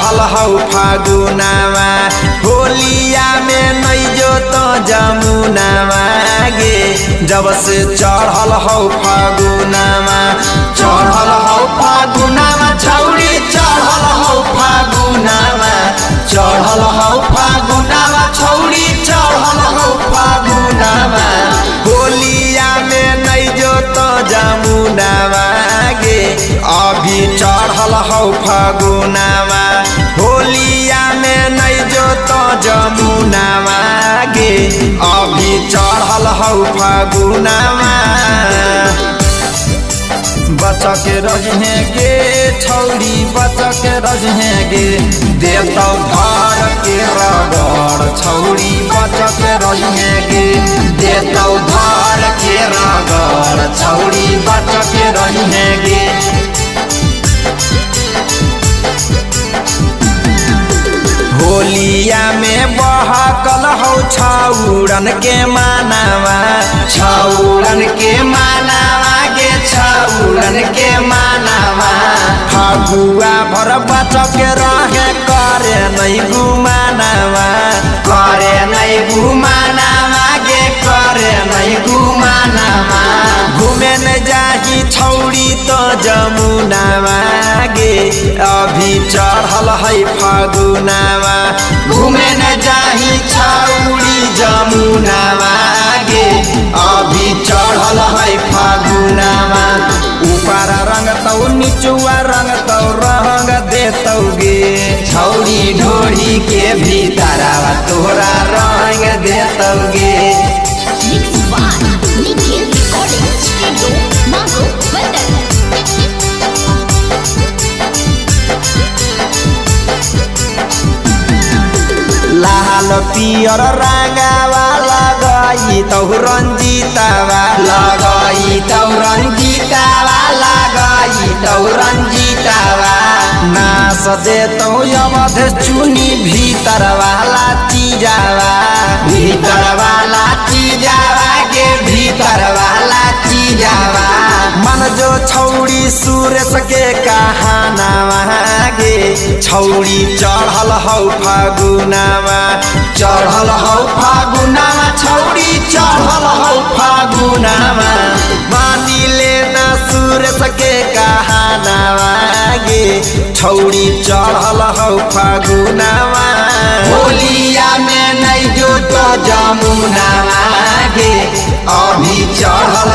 चढ़ल हौ फागुनामा होलिया में नैजो तो जमुनामा गे जब से चढ़ल हौ फागुनामा चढ़ल हौ फागुनामा छौरी चढ़ल हौ फागुनामा चढ़ल हौ फागुनामा छौरी चढ़ल हौ फागुनामा होलिया में नैजो तो जमुनामा गे अभी चढ़ल हौ फागुनामा होलिया में नैजो तो जमुनामा गे अभी चढ़ल हौ फागुनामा बचा के रहे गे छौरी बचा के रहे गे देतौ घर के रगड़ छौरी बचा के रहे गे देतौ घर के रगड़ छौरी बचा के रहे गे होलिया में बहकल हौ छौरन के मानावा छौरन के मानावा गे छौरन के मानावा फगुआ भर बच के रहे करे नहीं गुमानावा करे नहीं गुमानावा गे करे नहीं गुमानावा घूमे न जाही छौरी तो जमुनावा गे अभी चढ़ल है फागुनावा घूमे न जाही छौरी जमुनावा गे अभी चढ़ल है फागुनावा ऊपर रंग तौ नीचुआ रंग तौ रंग देतौ गे छौरी ढोरी के भीतरवा तोरा रंग देतौ गे लाल पियर रंगावा लगाई तौ रंजीतावा लगाई तौ रंजीतावा लगाई तौ रंजीतावा नास देतौ अवध चुनी भीतर वाला चीजावा भीतर वाला चीजावा के भीतर वाला चीजावा मन जो छौरी सुरेश के कहानावा गे छौरी चढ़ल हौ फागुनावा चढ़ल हौ फागुनावा छौरी चढ़ल हौ फागुनावा मानी लेना सुरेश के कहानावा गे छौरी चढ़ल हौ फागुनावा होलिया में नैजो तो जमुनावा गे अभी चढ़ल